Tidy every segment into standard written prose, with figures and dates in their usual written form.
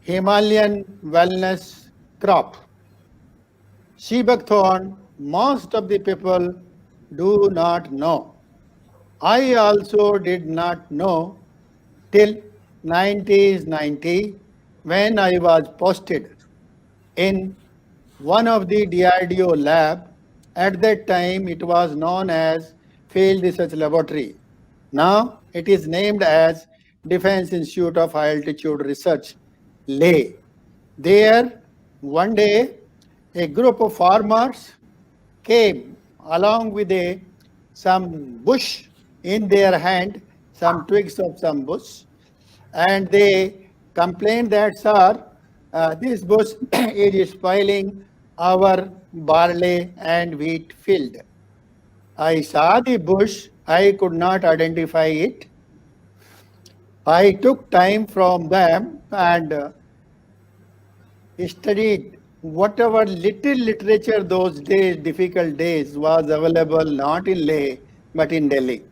Himalayan wellness crop. Sea Buckthorn, most of the people do not know. I also did not know till 1990 when I was posted in one of the DRDO lab. At that time, it was known as Field Research Laboratory. Now it is named as Defense Institute of High Altitude Research, Leh. There, one day, a group of farmers came along with some bush in their hand, some twigs of some bush, and they complained that, sir, this bush is spoiling our barley and wheat field. I saw the bush, I could not identify it. I took time from them and studied whatever little literature those days, difficult days, was available not in Leh but in Delhi.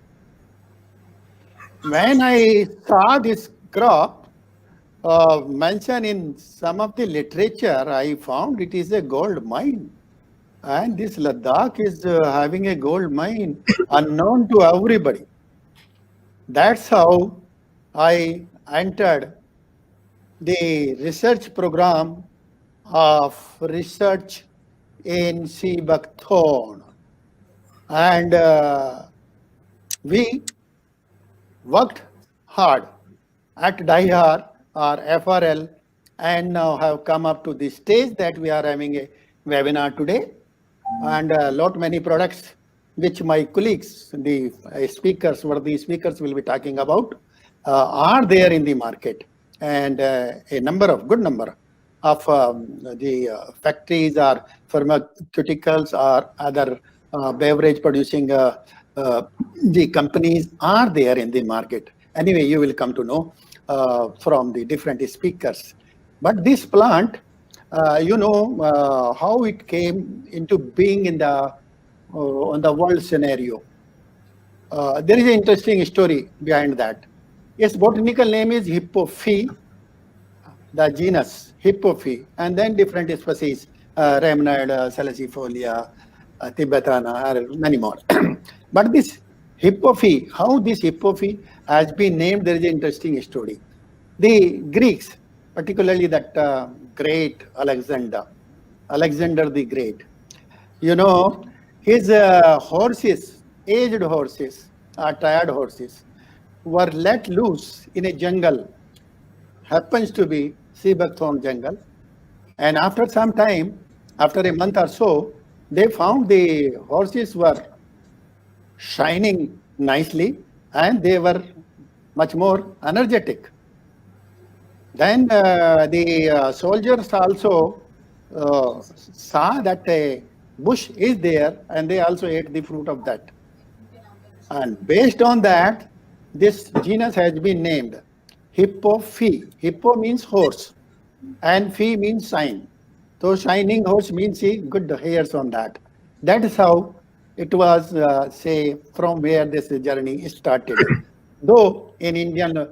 When I saw this crop mentioned in some of the literature, I found it is a gold mine. And this Ladakh is having a gold mine unknown to everybody. That's how I entered the research program of research in Sea Buckthorn. And we worked hard at DIHAR or FRL and now have come up to the stage that we are having a webinar today. And lot many products which my colleagues, the speakers, what the speakers will be talking about, are there in the market. And a good number of the factories or pharmaceuticals or other beverage producing the companies are there in the market. Anyway, you will come to know from the different speakers. But this plant, how it came into being in the on the world scenario. There is an interesting story behind that. Its botanical name is Hippophae, the genus Hippophae, and then different species, Rhamnoid, Salicifolia, Tibetana, or many more. But this Hippophae, how this Hippophae has been named, there is an interesting story. The Greeks, particularly that great Alexander the Great, his horses, aged horses, tired horses, were let loose in a jungle, happens to be Sea Buckthorn jungle. And after some time, after a month or so, they found the horses were shining nicely and they were much more energetic. Then the soldiers also saw that a bush is there and they also ate the fruit of that. And based on that, this genus has been named Hippophae. Hippo means horse and phae means shine. So shining horse means see good hairs on that. That is how it was, say, from where this journey started. Though in Indian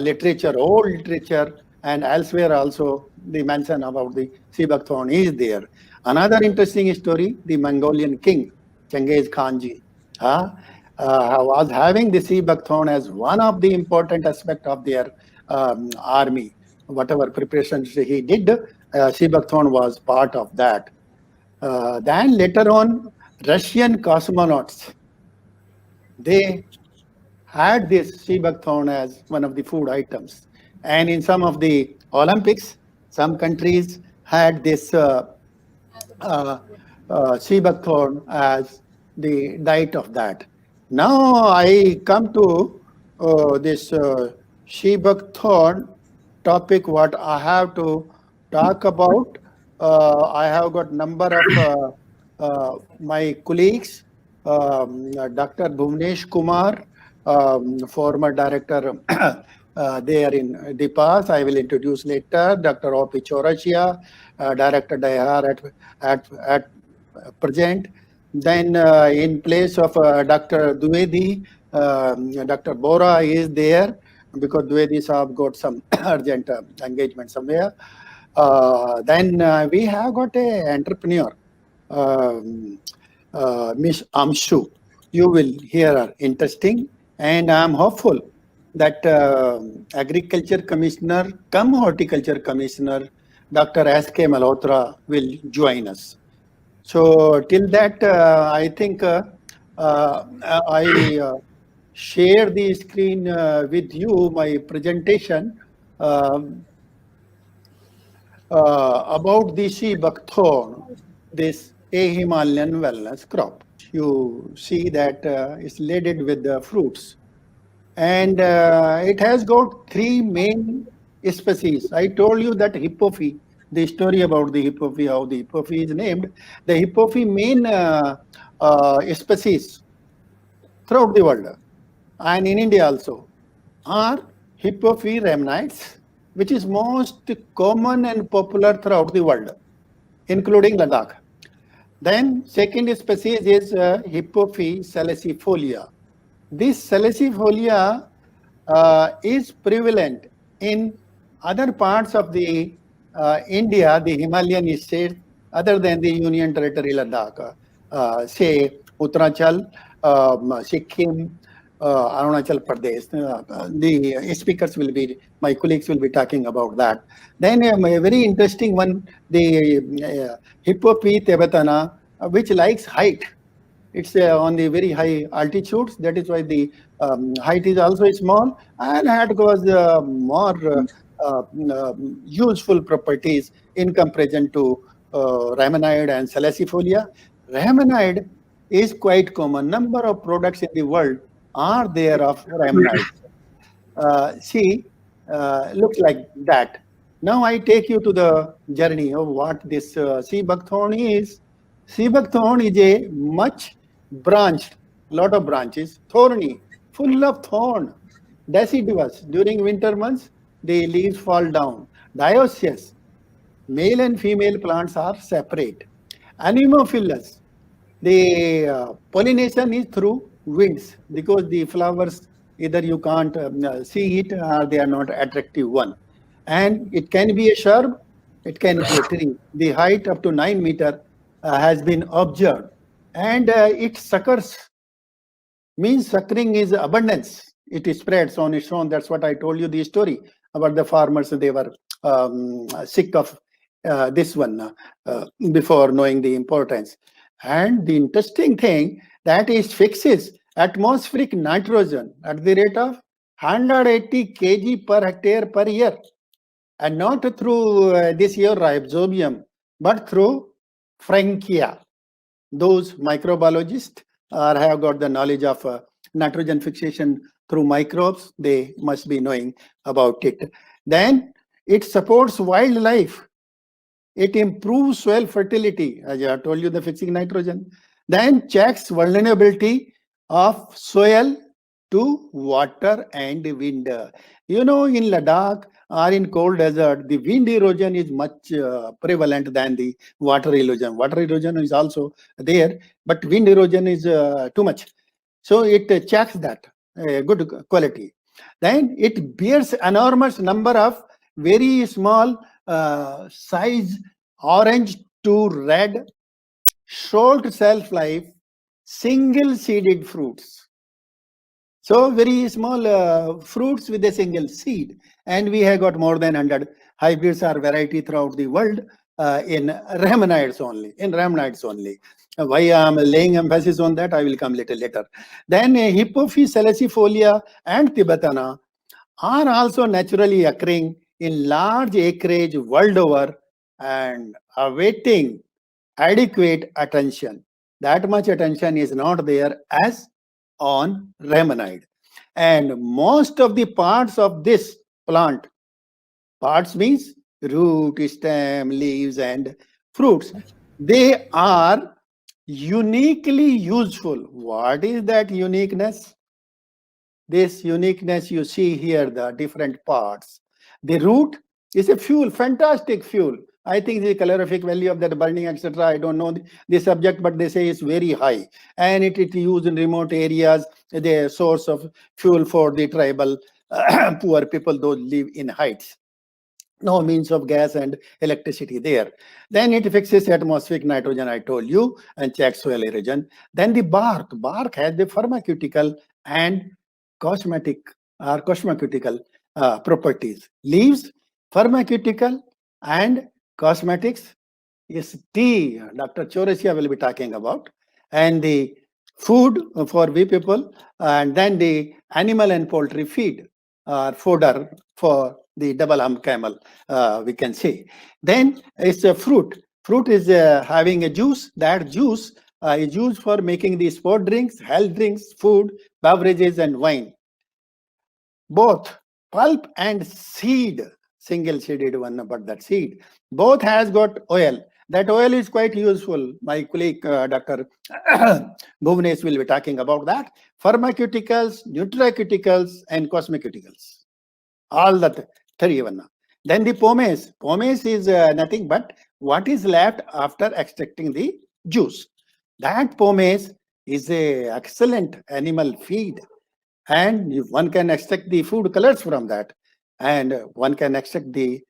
literature, old literature, and elsewhere also, the mention about the Sea Buckthorn is there. Another interesting story, the Mongolian king, Genghis Khanji, was having the Sea Buckthorn as one of the important aspects of their army. Whatever preparations he did, Sea Buckthorn was part of that. Then later on, Russian cosmonauts, they had this Sea Buckthorn as one of the food items. And in some of the Olympics, some countries had this Sea Buckthorn as the diet of that. Now I come to this Sea Buckthorn topic, what I have to talk about. I have got number of my colleagues, Dr. Bhuvnesh Kumar, former director there in DPAS, I will introduce later. Dr. O.P. Chaurasia, director DIHAR at present. Then in place of Dr. Dwivedi, Dr. Bora is there. because Dwivedi Saab got some urgent engagement somewhere. Then we have got a entrepreneur, Miss Amshu. You will hear her interesting, and I am hopeful that Agriculture Commissioner, come Horticulture Commissioner, Dr. S.K. Malhotra will join us. So till that, I think I share the screen with you, my presentation about the Sea Buckthorn, this a Himalayan wellness crop. You see that it's loaded with the fruits. And it has got three main species. I told you that hippophy, the story about the hippophy, how the hippophy is named. The hippophy main species throughout the world and in India also are hippophy rhamnites, which is most common and popular throughout the world, including Ladakh. Then second species is hippophy salicifolia. This salicifolia is prevalent in other parts of the India, the Himalayan states, other than the Union Territory Ladakh, say Uttarakhand, Sikkim, Arunachal Pradesh. The speakers will be, my colleagues will be talking about that. Then a very interesting one, the Hippopy tibetana, which likes height. It's on the very high altitudes. That is why the height is also small and had got more useful properties in comparison to rhamnide and salicifolia. Rhamnide is quite common. Number of products in the world are there of rhamnide. See, looks like that. Now I take you to the journey of what this sea buckthorn is. Sea buckthorn is a much branched, lot of branches, thorny, full of thorn, deciduous. During winter months, the leaves fall down. Dioecious, male and female plants are separate. Anemophilous, the pollination is through winds because the flowers either you can't see it or they are not attractive one. And it can be a shrub, it can be a tree. The height up to 9 meters has been observed. And it suckers, means suckering is abundance. It spreads on its own. That's what I told you the story about the farmers. They were sick of this one before knowing the importance. And the interesting thing that it fixes atmospheric nitrogen at the rate of 180 kg per hectare per year. And not through this year rhizobium, but through Frankia. Those microbiologists have got the knowledge of nitrogen fixation through microbes. They must be knowing about it. Then it supports wildlife. It improves soil fertility, as I told you, the fixing nitrogen. Then checks vulnerability of soil to water and wind. You know, in Ladakh or in cold desert, the wind erosion is much prevalent than the water erosion. Water erosion is also there, but wind erosion is too much. So it checks that good quality. Then it bears enormous number of very small size orange to red, short shelf life, single seeded fruits. So very small fruits with a single seed. And we have got more than 100 hybrids or variety throughout the world in rhamnites only. Why I am laying emphasis on that, I will come little later. Then Hippophy salicifolia and tibetana are also naturally occurring in large acreage world over and awaiting adequate attention. That much attention is not there as on rhamnide. And most of the parts of this plant, parts means root, stem, leaves, and fruits, they are uniquely useful. What is that uniqueness? This uniqueness you see here, the different parts. The root is a fuel, fantastic fuel. I think the calorific value of that burning, etc. I don't know the subject, but they say it's very high. And it is used in remote areas, the source of fuel for the tribal poor people, those live in heights. No means of gas and electricity there. Then it fixes atmospheric nitrogen, I told you, and checks soil erosion. Then the bark. Bark has the pharmaceutical and cosmetic or cosmeceutical properties. Leaves, pharmaceutical and cosmetics is tea. Dr. Choresia will be talking about. And the food for we people, and then the animal and poultry feed or fodder for the double hump camel, we can say. Then it's a fruit. Fruit is having a juice. That juice is used for making the sport drinks, health drinks, food, beverages, and wine. Both pulp and seed, single seeded one, but that seed, both has got oil. That oil is quite useful. My colleague, Dr. Bhuvnesh will be talking about that. Pharmaceuticals, nutraceuticals, and cosmeceuticals. All that three one. Then the pomace. Pomace is nothing but what is left after extracting the juice. That pomace is a excellent animal feed, and one can extract the food colors from that, and one can extract the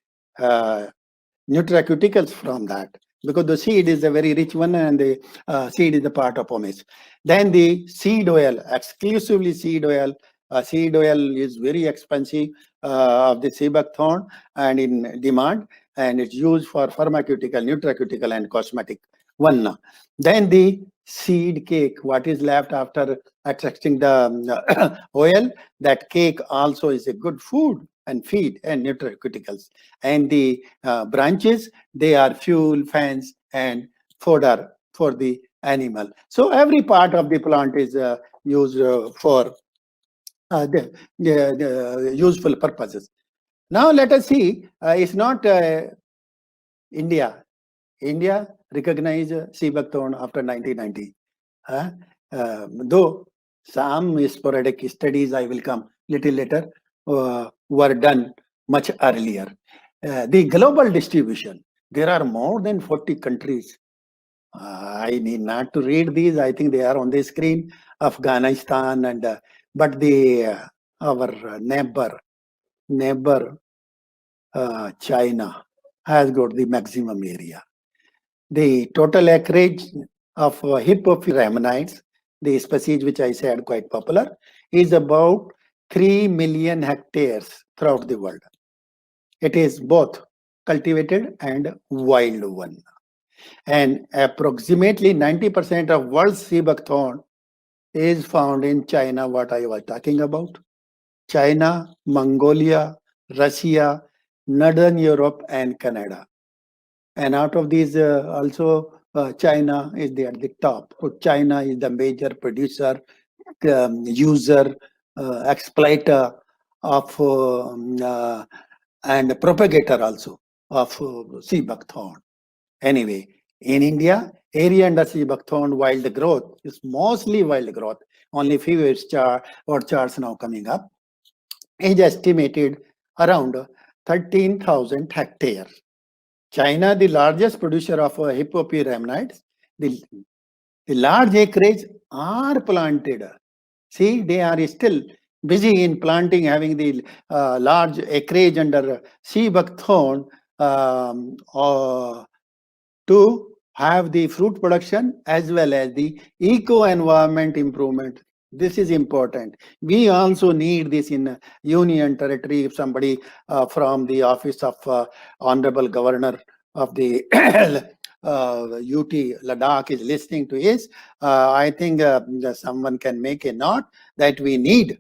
nutraceuticals from that, because the seed is a very rich one, and the seed is a part of pomace. Then the seed oil, exclusively seed oil. Seed oil is very expensive of the sea buckthorn and in demand, and it's used for pharmaceutical, nutraceutical, and cosmetic one. Then the seed cake, what is left after extracting the oil, that cake also is a good food and feed and nutraceuticals. And the branches, they are fuel, fans, and fodder for the animal. So every part of the plant is used for the useful purposes. Now let us see, it's not India. India recognized sea buckthorn after 1990. Though some sporadic studies, I will come little later, were done much earlier. The global distribution, there are more than 40 countries. I need not to read these. I think they are on the screen. Afghanistan and but the our neighbor China has got the maximum area. The total acreage of Hippophytes ramenites, the species which I said quite popular, is about 3 million hectares throughout the world. It is both cultivated and wild one. And approximately 90% of world's sea buckthorn is found in China, what I was talking about. China, Mongolia, Russia, Northern Europe, and Canada. And out of these, also China is there at the top. So China is the major producer, user, exploiter of and propagator also of sea buckthorn. Anyway, in India, area under sea buckthorn wild growth is mostly wild growth. Only few orchards now coming up. Is estimated around 13,000 hectares. China, the largest producer of Hippophytes ramenites, the large acreage are planted. See, they are still busy in planting, having the large acreage under sea buckthorn to have the fruit production as well as the eco-environment improvement. This is important. We also need this in union territory. If somebody from the office of Honorable Governor of the UT Ladakh is listening to this, I think someone can make a note that we need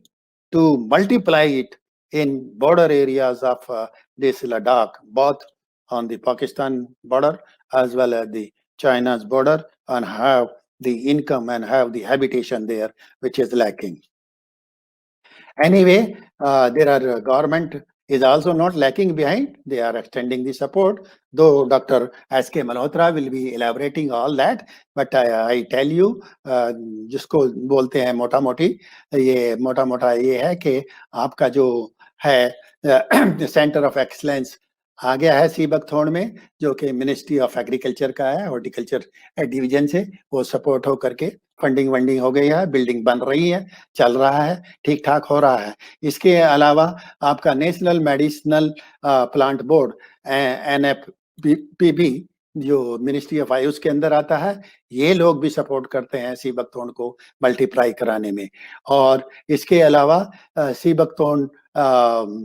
to multiply it in border areas of this Ladakh, both on the Pakistan border as well as the China's border, and have the income and have the habitation there, which is lacking. Anyway, there are government is also not lacking behind. They are extending the support, though Dr. S.K. Malhotra will be elaborating all that. But I tell you, जिसको बोलते हैं मोटा मोटा ये है कि आपका जो है सेंटर ऑफ एक्सलेंस आ गया है सी बकथॉर्न में, जो कि मिनिस्ट्री ऑफ एग्रीकल्चर का है, हॉर्टिकल्चर डिवीजन से वो सपोर्ट हो करके फंडिंग वंडिंग हो गई है, बिल्डिंग बन रही है, चल रहा है, ठीक ठाक हो रहा है। इसके अलावा आपका national medicinal plant board NFPB जो मिनिस्ट्री ऑफ आयुष के अंदर आता है, ये लोग भी सपोर्ट करते हैं सी बकथॉर्न को मल्टीप्लाई कराने में। और इसके अलावा sea buckthorn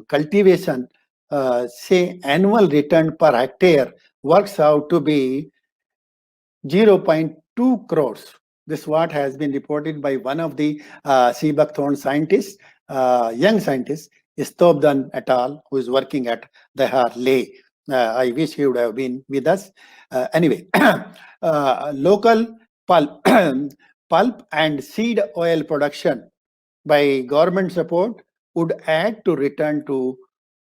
cultivation say annual return per hectare works out to be 0.2 crores. This what has been reported by one of the Sea Buckthorn scientists, young scientist, Stobdan et al., who is working at the Harley. I wish he would have been with us. Anyway, local pulp, pulp and seed oil production by government support would add to return to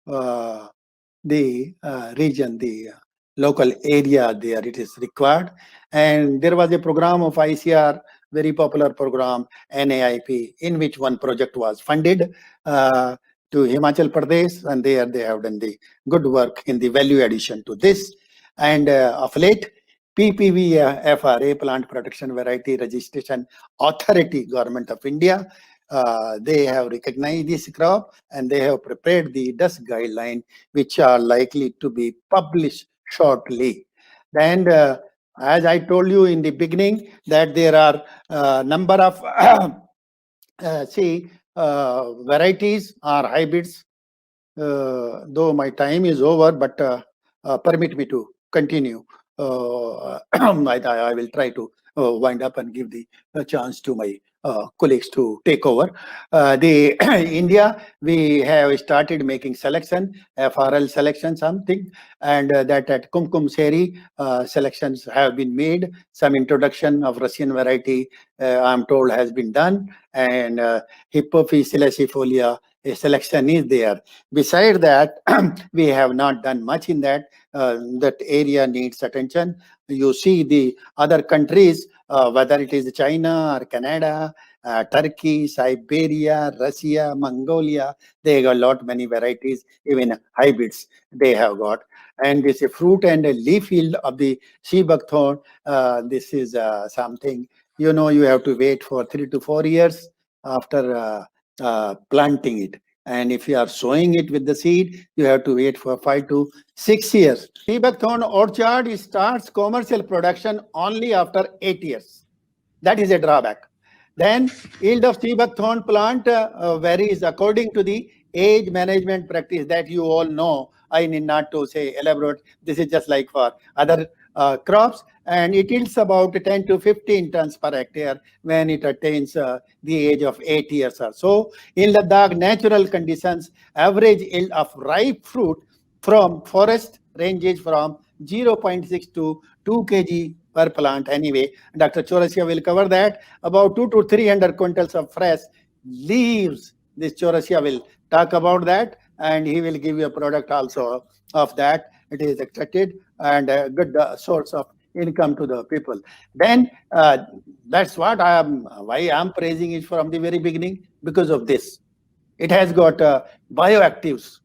the region, the local area there it is required. And there was a program of ICR, very popular program, NAIP, in which one project was funded to Himachal Pradesh, and there they have done the good work in the value addition to this. And of late, PPV FRA, Plant Protection Variety Registration Authority, Government of India, they have recognized this crop and they have prepared the dust guideline, which are likely to be published shortly. And as I told you in the beginning, that there are number of varieties or hybrids. Though my time is over, but permit me to continue. I will try to wind up and give the chance to my colleagues to take over. The India, we have started making selection, FRL selection something, and that at Kumkum Seri selections have been made. Some introduction of Russian variety, I'm told, has been done, and Hippophyes silicifolia, a selection is there. Besides that, we have not done much in that. That area needs attention. You see the other countries, whether it is China or Canada, Turkey, Siberia, Russia, Mongolia, they got a lot many varieties, even hybrids they have got. And this fruit and leaf yield of the sea buckthorn, this is something, you know, you have to wait for 3 to 4 years after planting it. And if you are sowing it with the seed, you have to wait for 5 to 6 years. Sea buckthorn orchard starts commercial production only after 8 years. That is a drawback. Then yield of sea buckthorn plant varies according to the age management practice that you all know. I need not to say elaborate. This is just like for other crops, and it yields about 10 to 15 tons per hectare when it attains the age of 8 years or so. In Ladakh, natural conditions, average yield of ripe fruit from forest ranges from 0.6 to 2 kg per plant. Anyway, Dr. Chaurasia will cover that. About 2 to 300 quintals of fresh leaves. This Chaurasia will talk about that, and he will give you a product also of that. It is extracted and a good source of income to the people. Then that's what why I'm praising it from the very beginning, because of this. It has got bioactives,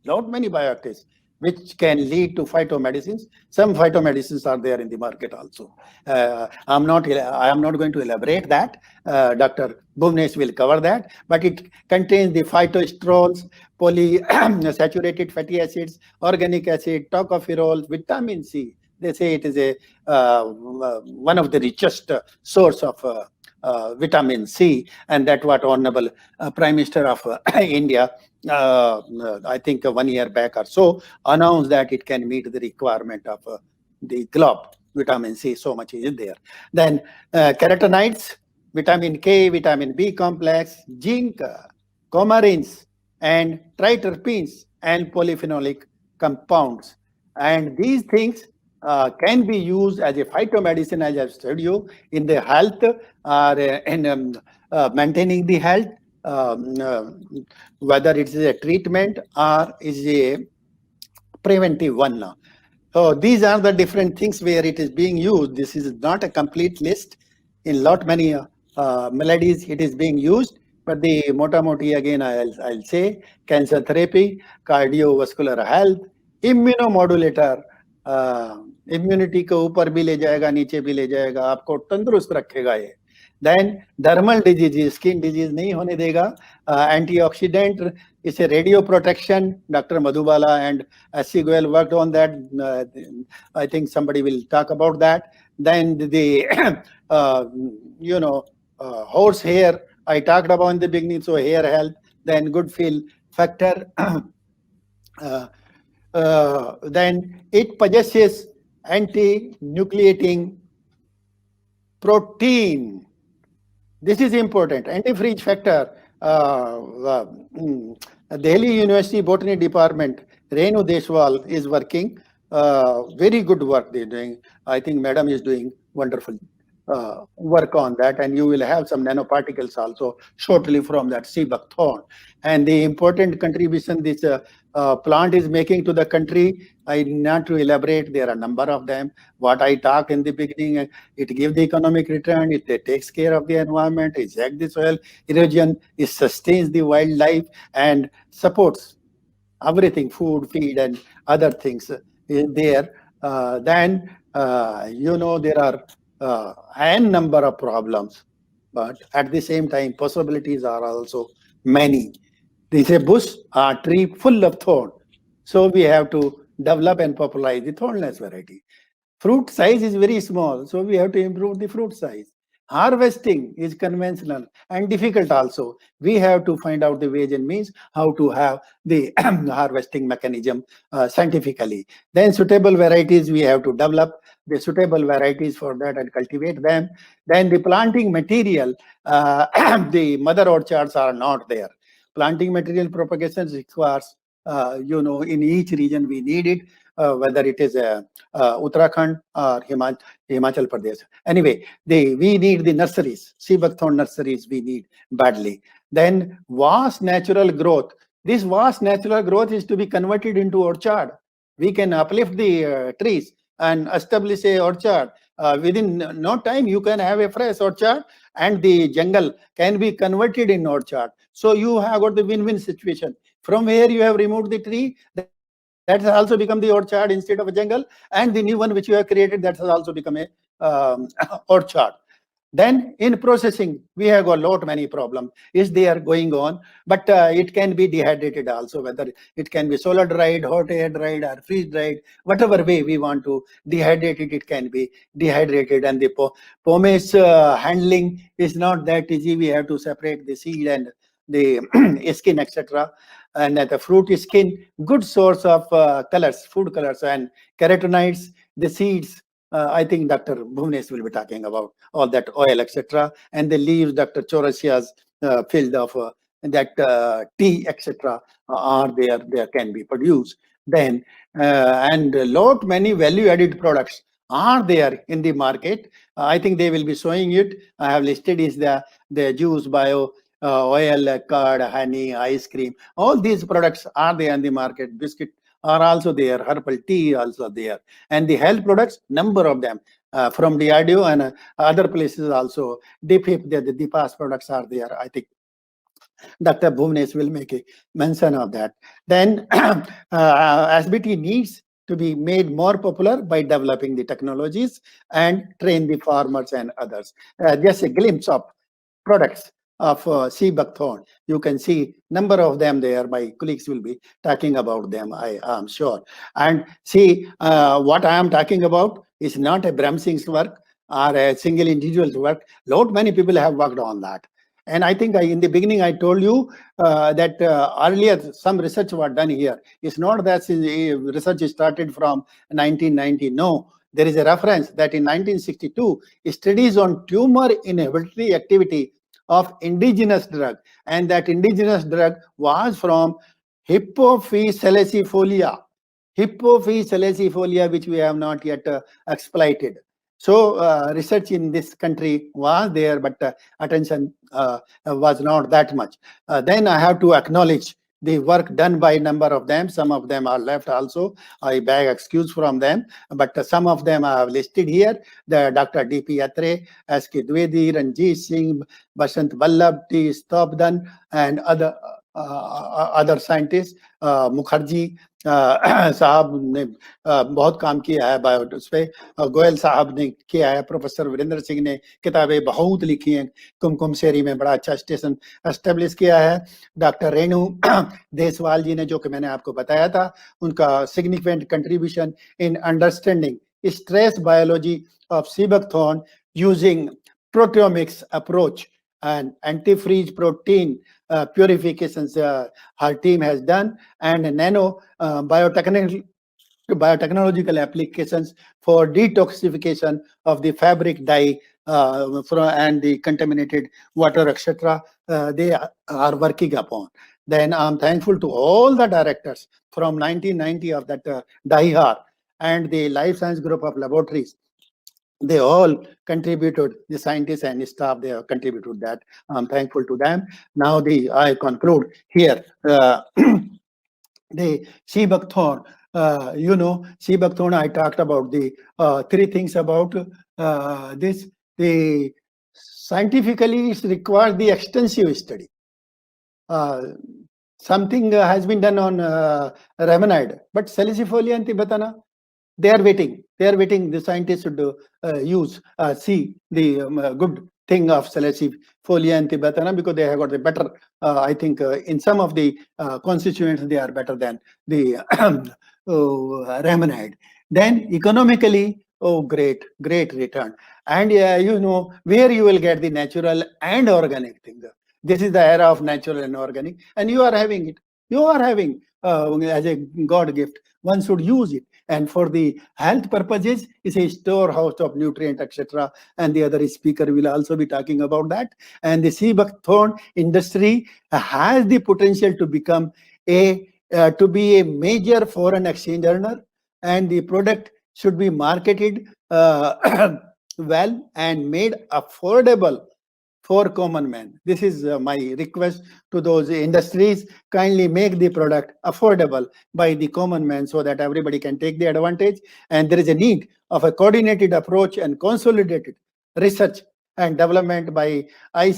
lot many bioactives, which can lead to phytomedicines. Some phytomedicines are there in the market also. I am not going to elaborate that. Dr. Bhuvnesh will cover that, but it contains the phytosterols, polysaturated fatty acids, organic acid, tocopherol, vitamin C. They say it is a one of the richest source of vitamin C, and that what Honorable Prime Minister of India, I think 1 year back or so, announced that it can meet the requirement of the globe. Vitamin C, so much is there. Then carotenoids, vitamin K, vitamin B complex, zinc, coumarins, and triterpenes, and polyphenolic compounds. And these things can be used as a phytomedicine, as I've said you, in the health or in maintaining the health, whether it is a treatment or is a preventive one. So these are the different things where it is being used. This is not a complete list. In lot many melodies it is being used, But the mota moti again, I'll say cancer therapy, cardiovascular health, immunomodulator, immunity को ऊपर भी ले जाएगा, नीचे भी ले जाएगा, आपको तंदुरुस्त रखेगा ये. Then thermal disease, skin disease नहीं होने देगा. एंटीऑक्सीडेंट, इसे radio protection, doctor Madhubala and SC Goel worked on that. I think somebody will talk about that. Then the horse hair I talked about in the beginning, so hair health, then good feel factor. Then it possesses anti-nucleating protein. This is important. Antifreeze factor. Delhi University Botany Department, Renu Deshwal is working. Very good work they're doing. I think Madam is doing wonderful work on that, and you will have some nanoparticles also shortly from that Sea Buckthorn. And the important contribution this plant is making to the country, I need not to elaborate. There are a number of them. What I talked in the beginning, it gives the economic return, it takes care of the environment, it ejects the soil erosion, it sustains the wildlife and supports everything, food, feed, and other things there. Then there are n number of problems, but at the same time possibilities are also many. This is a bush or tree full of thorn, so we have to develop and popularize the thornless variety. Fruit size is very small, so we have to improve the fruit size. Harvesting is conventional and difficult also. We have to find out the ways and means how to have the harvesting mechanism scientifically. Then suitable varieties we have to develop, the suitable varieties for that and cultivate them. Then the planting material, the mother orchards are not there. Planting material propagation requires, in each region we need it, whether it is Uttarakhand or Himachal Pradesh. Anyway, we need the nurseries, Sea Buckthorn nurseries we need badly. Then vast natural growth. This vast natural growth is to be converted into orchard. We can uplift the trees and establish a orchard. Within no time, you can have a fresh orchard and the jungle can be converted in orchard. So you have got the win-win situation. From where you have removed the tree, that has also become the orchard instead of a jungle, and the new one which you have created, that has also become a orchard. Then in processing, we have got many problems is there going on, but it can be dehydrated also, whether it can be solar dried, hot air dried, or freeze dried, whatever way we want to dehydrate it, it can be dehydrated. And the pomace handling is not that easy. We have to separate the seed and the skin, etc. And the fruit skin, good source of colors, food colors and carotenoids, the seeds. I think Dr. Bhuvnesh will be talking about all that oil, etc. And the leaves, Dr. Chaurasia's field of that tea, etc. Are there can be produced. Then and many value-added products are there in the market. I think they will be showing it. I have listed is the juice, bio, oil, curd, honey, ice cream. All these products are there in the market. Biscuit are also there, herbal tea also there, and the health products, number of them from the audio and other places also. The past products are there. I think Dr. Bhuvnesh will make a mention of that. Then SBT needs to be made more popular by developing the technologies and train the farmers and others. Just a glimpse of products of Sea Buckthorn. You can see number of them there. My colleagues will be talking about them, I am sure. And see, what I am talking about is not a Brahm Singh's work or a single individual's work. Many people have worked on that. And I think in the beginning, I told you that earlier some research was done here. It's not that research started from 1990. No, there is a reference that in 1962, studies on tumor inhibitory activity of indigenous drug, and that indigenous drug was from Hippophae salicifolia, which we have not yet exploited. So research in this country was there, but attention was not that much. Then I have to acknowledge the work done by a number of them. Some of them are left also. I beg excuse from them, but some of them I have listed here. The Dr. D.P. Atre, S.K. Dwivedi, Ranjit Singh, Basant Vallabh, T. Stobdan, and other scientists. Mukherjee साहब ने बहुत काम किया है bio उस पे, गोयल साहब ने किया है, प्रोफेसर वीरेंद्र सिंह ने किताबें बहुत लिखी हैं, कुमकुम शेरी में बड़ा अच्छा स्टेशन एस्टेब्लिश किया है। डॉक्टर रेणु देसवाल जी ने, जो कि मैंने आपको बताया था, उनका significant contribution in understanding stress biology of sea buckthorn using proteomics approach and antifreeze protein purifications her team has done, and nano biotechnological applications for detoxification of the fabric dye and the contaminated water, etc. They are working upon. Then I'm thankful to all the directors from 1990 of that DIHAR and the Life Science Group of Laboratories. They all contributed, the scientists and staff, they have contributed that. I'm thankful to them. Now I conclude here. The Sea Buckthorn, Sea Buckthorn, I talked about the three things about this. The scientifically it requires the extensive study. Something has been done on Ramanide, but salicifolia and Tibetan, they are waiting. The scientists should see the good thing of salicifolia and Tibetan, because they have got the better, I think in some of the constituents they are better than the Ramanide. Then economically, great return. And where you will get the natural and organic thing. This is the era of natural and organic, and you are having it. You are having as a God gift. One should use it, and for the health purposes, it's a storehouse of nutrient, etc. And the other speaker will also be talking about that. And the sea buckthorn industry has the potential to become to be a major foreign exchange earner, and the product should be marketed well and made affordable for common man. This is my request to those industries. Kindly make the product affordable by the common man so that everybody can take the advantage. And there is a need of a coordinated approach and consolidated research and development by IC